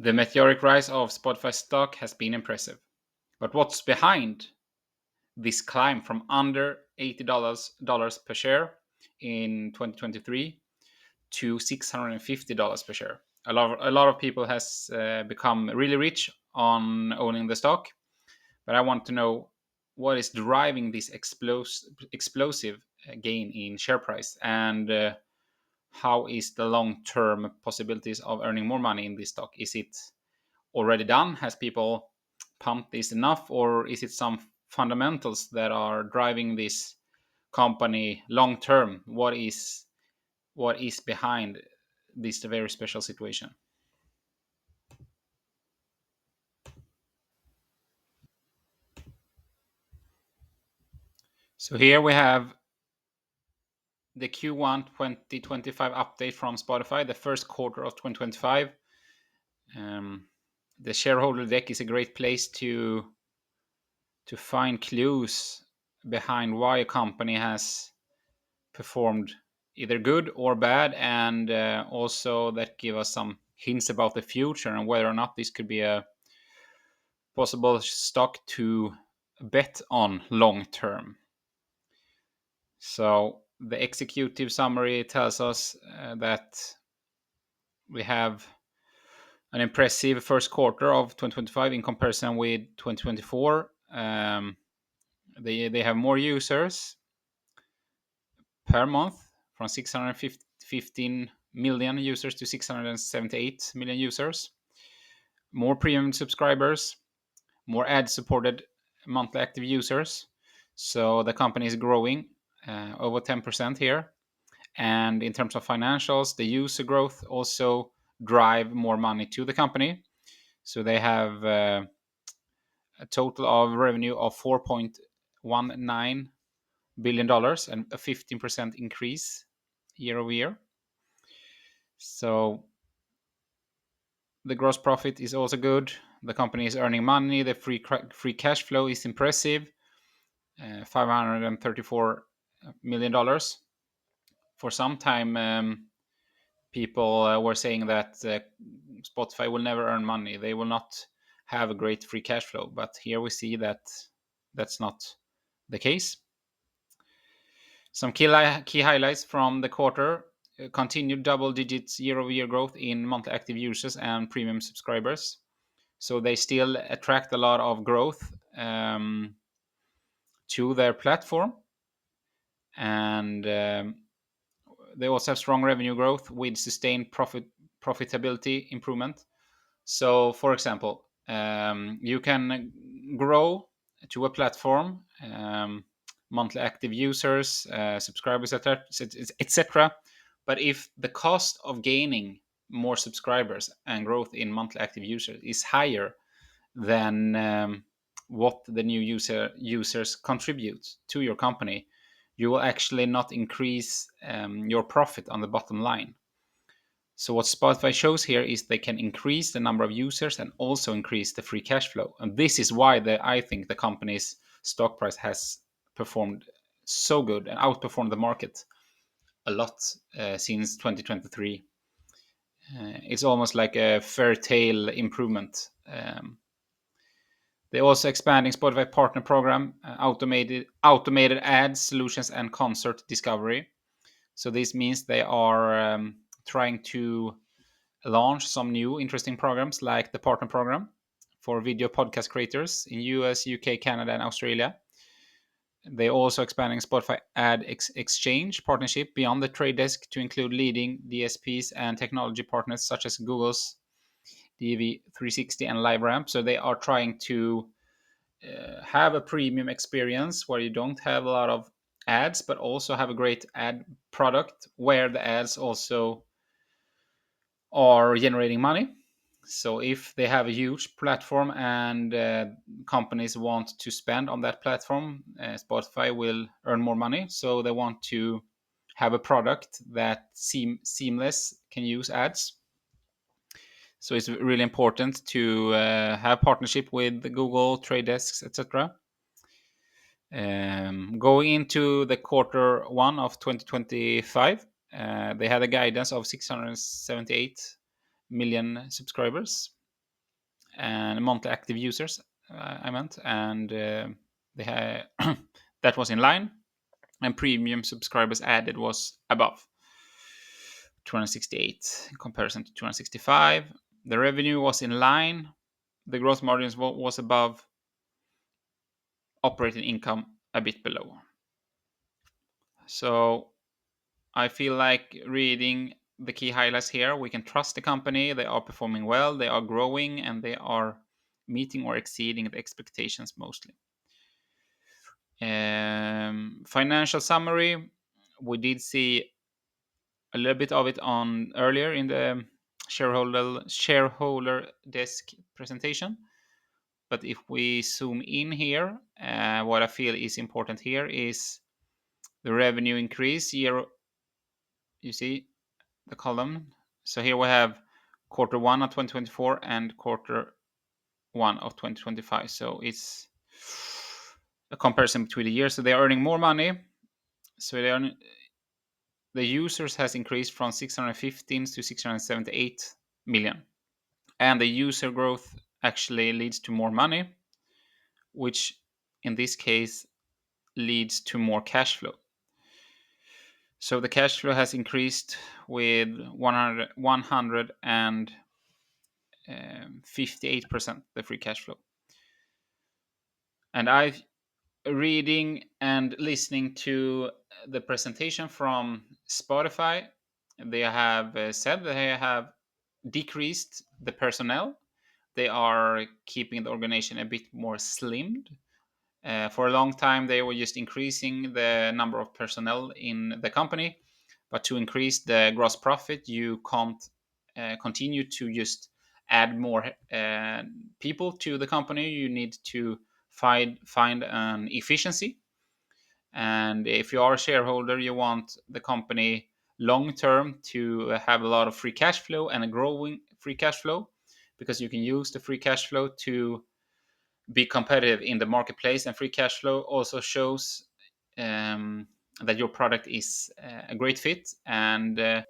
The meteoric rise of Spotify stock has been impressive. But what's behind this climb from under $80 per share in 2023 to $650 per share? A lot of people has become really rich on owning the stock, but I want to know what is driving this explosive gain in share price, and how is the long-term possibilities of earning more money in this stock? Is it already done? Has people pumped this enough, or is it some fundamentals that are driving this company long term? What is behind this very special situation? So here we have the Q1 2025 update from Spotify, the first quarter of 2025. The shareholder deck is a great place to find clues behind why a company has performed either good or bad, and also that give us some hints about the future and whether or not this could be a possible stock to bet on long term. So the executive summary tells us that we have an impressive first quarter of 2025 in comparison with 2024. They have more users per month, from 615 million users to 678 million users. More premium subscribers, more ad-supported monthly active users. So the company is growing over 10% here. And in terms of financials, the user growth also drive more money to the company. So they have a total of revenue of $4.19 billion and a 15% increase year over year. So the gross profit is also good. The company is earning money. The free cash flow is impressive, $534 million. For some time, people were saying that Spotify will never earn money. They will not have a great free cash flow. But here we see that that's not the case. Some key highlights from the quarter: continued double digits year-over-year growth in monthly active users and premium subscribers. So they still attract a lot of growth to their platform. And they also have strong revenue growth with sustained profitability improvement. So, for example, you can grow to a platform, monthly active users, subscribers, etc. But if the cost of gaining more subscribers and growth in monthly active users is higher than what the new users contribute to your company, you will actually not increase your profit on the bottom line. So what Spotify shows here is they can increase the number of users and also increase the free cash flow. And this is why I think the company's stock price has performed so good and outperformed the market a lot since 2023. It's almost like a fairy tale improvement. They're also expanding Spotify partner program, automated ads, solutions, and concert discovery. So this means they are trying to launch some new interesting programs like the partner program for video podcast creators in US, UK, Canada, and Australia. They're also expanding Spotify Ad Exchange partnership beyond the trade desk to include leading DSPs and technology partners such as Google's DV360 and LiveRamp. So they are trying to have a premium experience where you don't have a lot of ads, but also have a great ad product where the ads also are generating money. So if they have a huge platform and companies want to spend on that platform, Spotify will earn more money. So they want to have a product that seamless can use ads. So it's really important to have partnership with Google, trade desks, etc. Going into the quarter one of 2025, they had a guidance of 678 million subscribers. and monthly active users, I meant, and they had that was in line, and premium subscribers added was above 268 in comparison to 265. The revenue was in line. The gross margins was above. Operating income a bit below. So I feel like reading the key highlights here, we can trust the company. They are performing well, they are growing, and they are meeting or exceeding the expectations mostly. Financial summary, we did see a little bit of it on earlier in the shareholder desk presentation. But if we zoom in here, what I feel is important here is the revenue increase year. You see the column. So here we have quarter one of 2024 and quarter one of 2025. So it's a comparison between the years. So they are earning more money. So the users has increased from 615 to 678 million. And the user growth actually leads to more money, which in this case leads to more cash flow. So the cash flow has increased with 158%, the free cash flow. And I've reading and listening to the presentation from Spotify. They have said that they have decreased the personnel. They are keeping the organization a bit more slimmed. For a long time, they were just increasing the number of personnel in the company. But to increase the gross profit, you can't continue to just add more people to the company. You need to find an efficiency. And if you are a shareholder, you want the company long term to have a lot of free cash flow and a growing free cash flow, because you can use the free cash flow to be competitive in the marketplace. And free cash flow also shows that your product is a great fit. And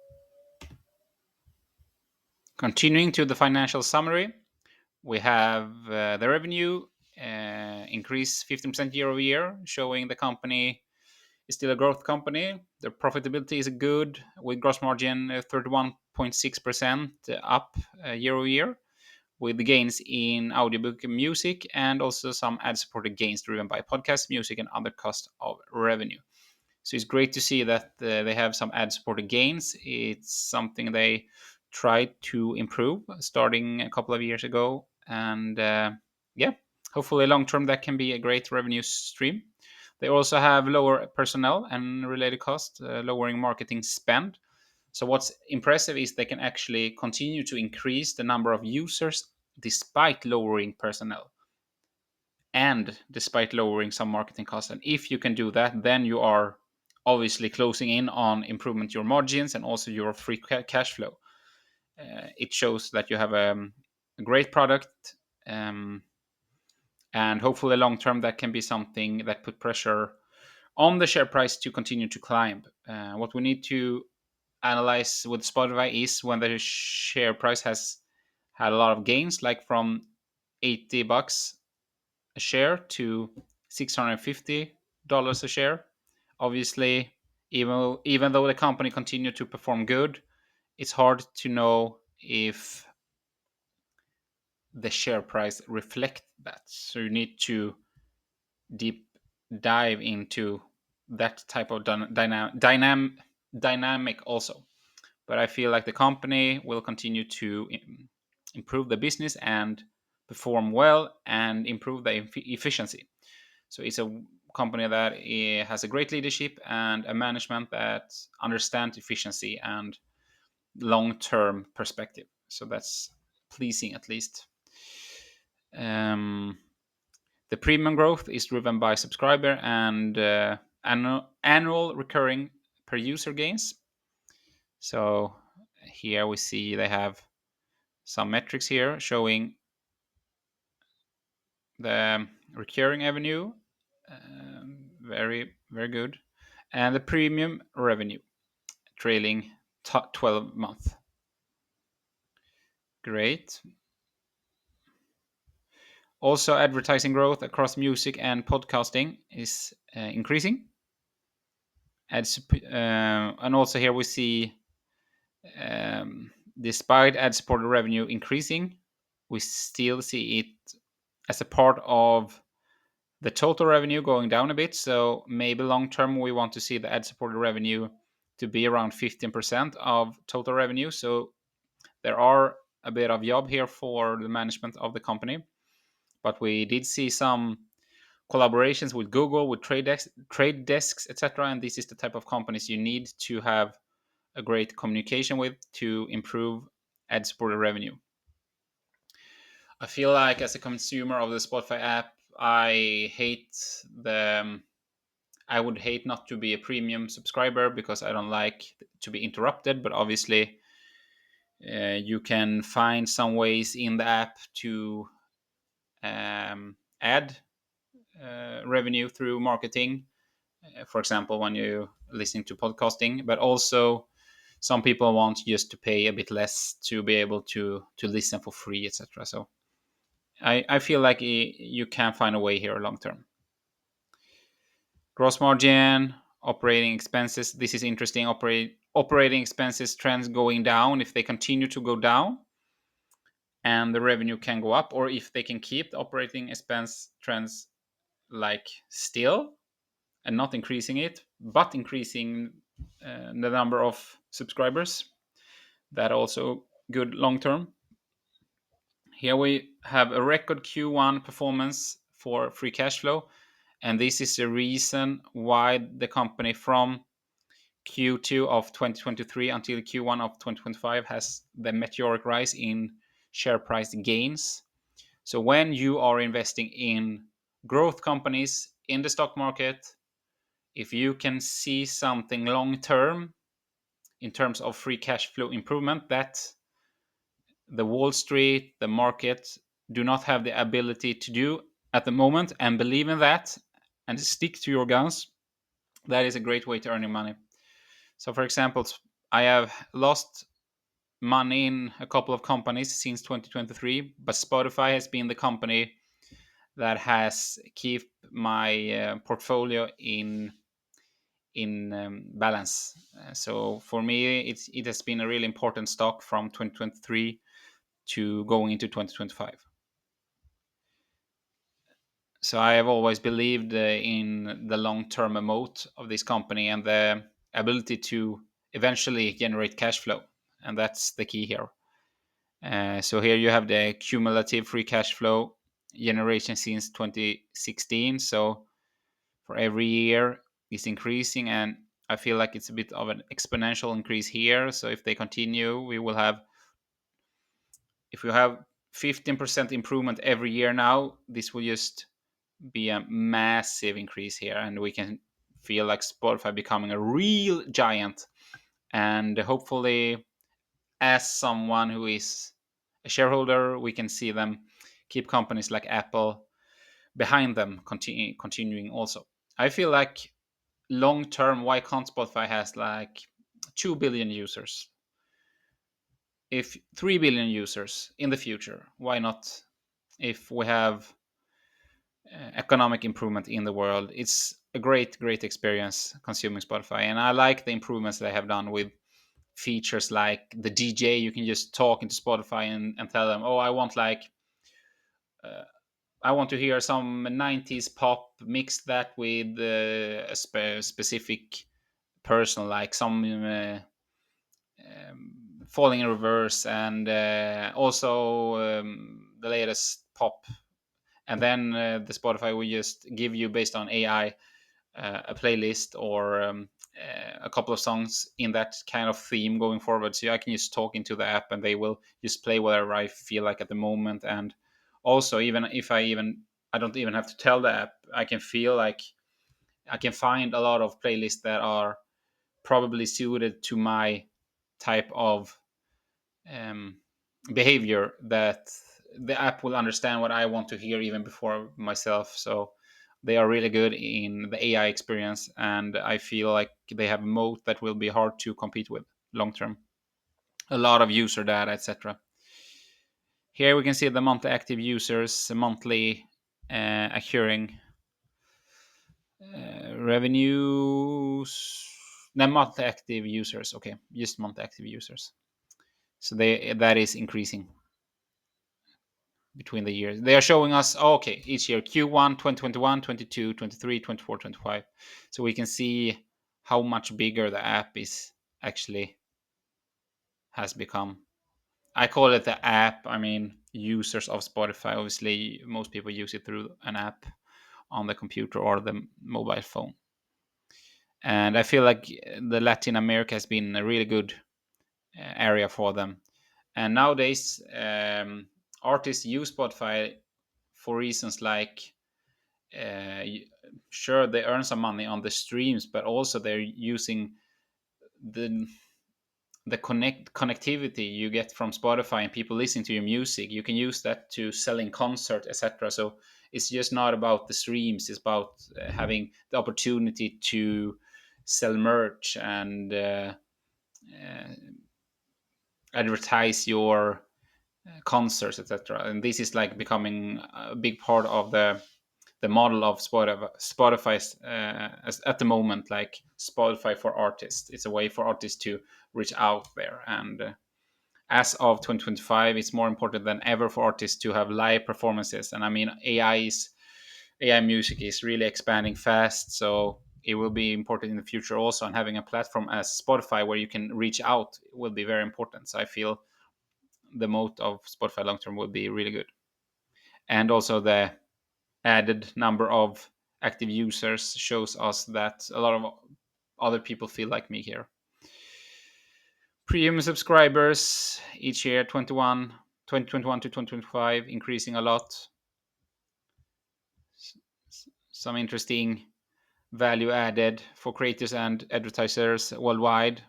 continuing to the financial summary, we have the revenue increase 15% year over year, showing the company is still a growth company. The profitability is good, with gross margin 31.6% up year over year, with the gains in audiobook and music, and also some ad-supported gains driven by podcast, music, and other cost of revenue. So it's great to see that they have some ad-supported gains. It's something they tried to improve starting a couple of years ago. And yeah, hopefully long term that can be a great revenue stream. They also have lower personnel and related costs, lowering marketing spend. So what's impressive is they can actually continue to increase the number of users despite lowering personnel and despite lowering some marketing costs. And if you can do that, then you are obviously closing in on improvement your margins and also your free cash flow. It shows that you have a great product, and hopefully long term that can be something that put pressure on the share price to continue to climb. What we need to analyze with Spotify is when the share price has had a lot of gains, like from $80 a share to $650 a share. Obviously, even though the company continued to perform good, it's hard to know if the share price reflect that. So you need to deep dive into that type of dynamic also. But I feel like the company will continue to improve the business and perform well and improve the efficiency. So it's a company that has a great leadership and a management that understands efficiency and long-term perspective. So that's pleasing, at least. The premium growth is driven by subscriber and annual recurring per user gains. So here we see they have some metrics here showing the recurring revenue, very, very good, and the premium revenue trailing 12 months. Great. Also, advertising growth across music and podcasting is increasing. And also here we see, despite ad-supported revenue increasing, we still see it as a part of the total revenue going down a bit. So maybe long term we want to see the ad-supported revenue to be around 15% of total revenue. So there are a bit of job here for the management of the company. But we did see some collaborations with Google, with trade desks, etc. And this is the type of companies you need to have a great communication with to improve ad-supported revenue. I feel like as a consumer of the Spotify app, I would hate not to be a premium subscriber because I don't like to be interrupted. But obviously, you can find some ways in the app to add revenue through marketing. For example, when you listening to podcasting, but also some people want just to pay a bit less to be able to listen for free, etc. So I feel like you can find a way here long term. Gross margin, operating expenses. This is interesting. Operating expenses trends going down. If they continue to go down, and the revenue can go up, or if they can keep the operating expense trends like still and not increasing it, but increasing the number of subscribers, that also good long term. Here we have a record Q1 performance for free cash flow, and this is the reason why the company from Q2 of 2023 until Q1 of 2025 has the meteoric rise in share price gains. So when you are investing in growth companies in the stock market, if you can see something long term in terms of free cash flow improvement that the Wall Street, the market do not have the ability to do at the moment, and believe in that and stick to your guns, that is a great way to earn your money. So, for example, I have lost money in a couple of companies since 2023, but Spotify has been the company that has kept my portfolio in balance. So for me, it has been a really important stock from 2023 to going into 2025. So I have always believed in the long-term moat of this company and the ability to eventually generate cash flow, and that's the key here. So here you have the cumulative free cash flow generation since 2016. So for every year it's increasing, and I feel like it's a bit of an exponential increase here. So if they continue, if we have 15% improvement every year now, this will just be a massive increase here, and we can feel like Spotify becoming a real giant. And hopefully, as someone who is a shareholder, we can see them keep companies like Apple behind them continuing also. I feel like long term, why can't Spotify has like 2 billion users? If 3 billion users in the future, why not? If we have economic improvement in the world, it's a great experience consuming Spotify. And I like the improvements they have done with features like the DJ. You can just talk into Spotify and tell them, oh, uh, I want to hear some 90s pop, mix that with a specific person, like some Falling in Reverse, and also the latest pop. And then the Spotify will just give you, based on AI, a playlist or a couple of songs in that kind of theme going forward. So I can just talk into the app and they will just play whatever I feel like at the moment. And also, even if I don't even have to tell the app, I can feel like I can find a lot of playlists that are probably suited to my type of um, behavior, that the app will understand what I want to hear even before myself. So they are really good in the AI experience, and I feel like they have a moat that will be hard to compete with long term. A lot of user data, etc. Here we can see the monthly active users, monthly occurring revenues. The monthly active users. Okay, just monthly active users. So that is increasing between the years. They are showing us, okay, each year Q1 2021, 22, 23, 24, 25. So we can see how much bigger the app is actually has become. I call it the app. I mean, users of Spotify. Obviously, most people use it through an app on the computer or the mobile phone. And I feel like the Latin America has been a really good area for them. And nowadays, artists use Spotify for reasons like, uh, sure, they earn some money on the streams, but also they're using the connectivity you get from Spotify and people listening to your music. You can use that to selling concert, etc. So it's just not about the streams. It's about having the opportunity to sell merch and uh, advertise your concerts, etc. And this is like becoming a big part of the model of Spotify's at the moment, like Spotify for artists. It's a way for artists to reach out there. And as of 2025, it's more important than ever for artists to have live performances. And I mean, AI music is really expanding fast, so it will be important in the future also. And having a platform as Spotify where you can reach out will be very important. So I feel the moat of Spotify long term will be really good. And also the added number of active users shows us that a lot of other people feel like me here. Premium subscribers each year, 2021 to 2025, increasing a lot. Some interesting value added for creators and advertisers worldwide.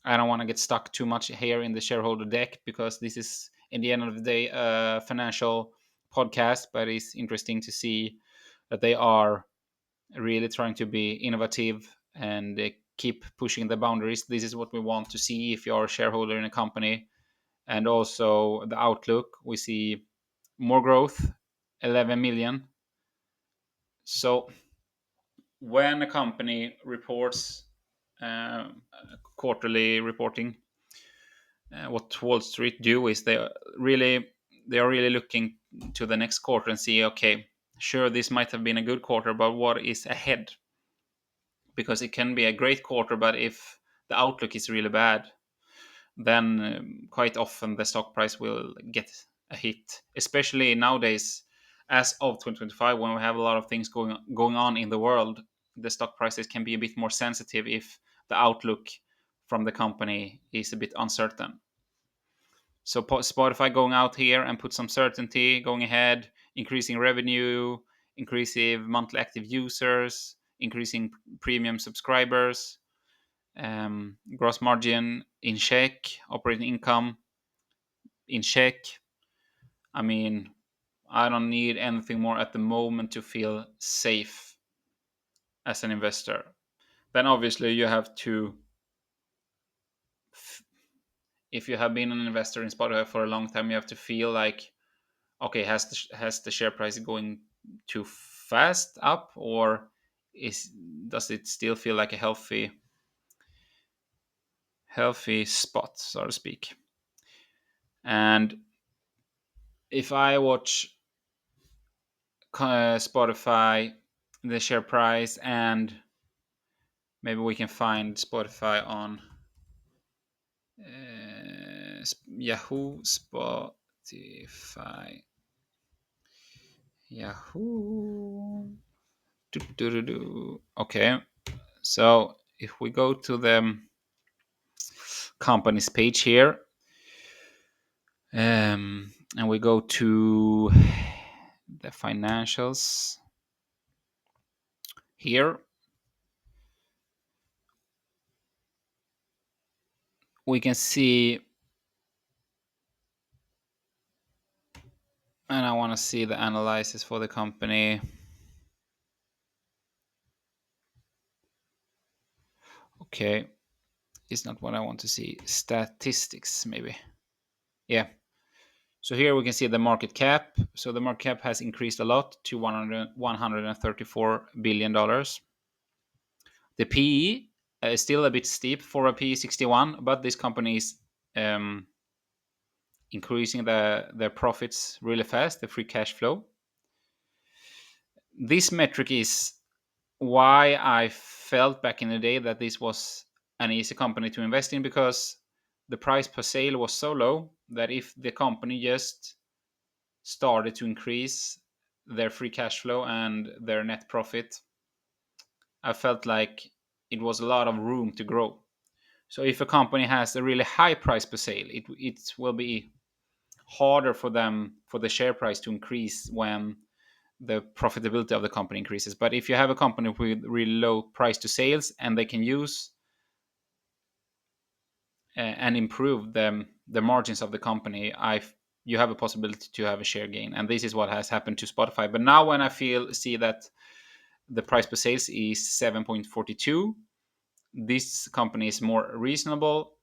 I don't want to get stuck too much here in the shareholder deck because this is, in the end of the day, a financial podcast, but it's interesting to see that they are really trying to be innovative and keep pushing the boundaries. This is what we want to see if you are a shareholder in a company. And also the outlook, we see more growth, 11 million. So when a company reports quarterly reporting, what Wall Street do is they are really looking to the next quarter and see, okay, sure, this might have been a good quarter, but what is ahead? Because it can be a great quarter, but if the outlook is really bad, then quite often the stock price will get a hit, especially nowadays as of 2025 when we have a lot of things going on in the world. The stock prices can be a bit more sensitive if the outlook from the company is a bit uncertain. So Spotify going out here and put some certainty going ahead, increasing revenue, increasing monthly active users, increasing premium subscribers, gross margin in check, operating income in check. I mean, I don't need anything more at the moment to feel safe as an investor. Then obviously you have to, if you have been an investor in Spotify for a long time, you have to feel like, okay, has the share price going too fast up, or is does it still feel like a healthy spot, so to speak? And if I watch Spotify, the share price, and maybe we can find Spotify on Yahoo, Spotify, Yahoo. Okay, so if we go to the company's page here, and we go to the financials here, we can see, and I want to see the analysis for the company. Okay, it's not what I want to see. Statistics, maybe. Yeah. So here we can see the market cap. So the market cap has increased a lot to 134 billion dollars. The PE is still a bit steep for a PE 61, but this company is um, increasing their profits really fast, the free cash flow. This metric is why I felt back in the day that this was an easy company to invest in, because the price per sale was so low that if the company just started to increase their free cash flow and their net profit, I felt like it was a lot of room to grow. So if a company has a really high price per sale, it will be harder for them, for the share price to increase when the profitability of the company increases. But if you have a company with really low price to sales and they can use and improve the margins of the company, you have a possibility to have a share gain. And this is what has happened to Spotify. But now when I see that the price per sales is 7.42, this company is more reasonable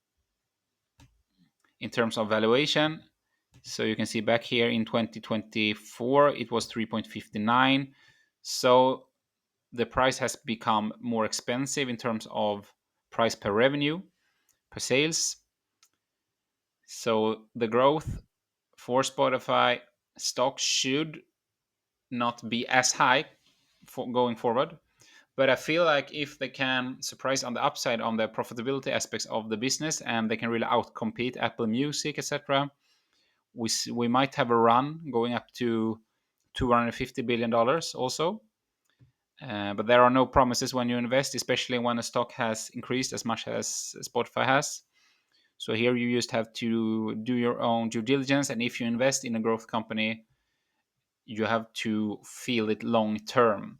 in terms of valuation. So you can see back here in 2024 it was 3.59. So the price has become more expensive in terms of price per revenue per sales. So the growth for Spotify stock should not be as high for going forward. But I feel like if they can surprise on the upside on the profitability aspects of the business and they can really outcompete Apple Music, etc., we might have a run going up to $250 billion also. But there are no promises when you invest, especially when a stock has increased as much as Spotify has. So here you just have to do your own due diligence, and if you invest in a growth company, you have to feel it long term.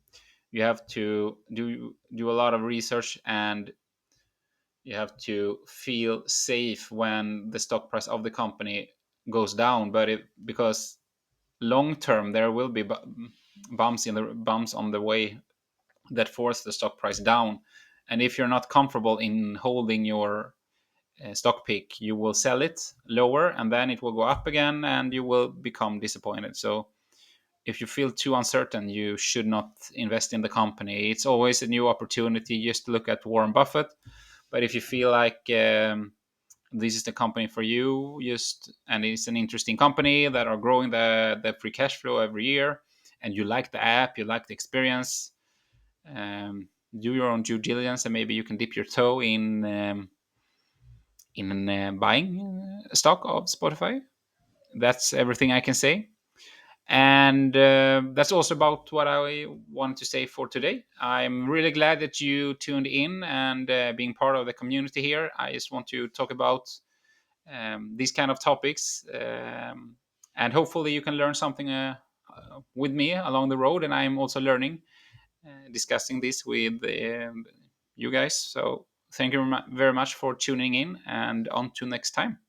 You have to do a lot of research, and you have to feel safe when the stock price of the company goes down. Because long term there will be bumps on the way that force the stock price down. And if you're not comfortable in holding your stock pick, you will sell it lower and then it will go up again and you will become disappointed. So if you feel too uncertain, you should not invest in the company. It's always a new opportunity. Just look at Warren Buffett. But if you feel like this is the company for you, and it's an interesting company that are growing the free cash flow every year, and you like the app, you like the experience, do your own due diligence, and maybe you can dip your toe in buying a stock of Spotify. That's everything I can say. And that's also about what I wanted to say for today. I'm really glad that you tuned in and being part of the community here. I just want to talk about these kind of topics, and hopefully you can learn something with me along the road. And I'm also learning, discussing this with you guys. So thank you very much for tuning in, and on to next time.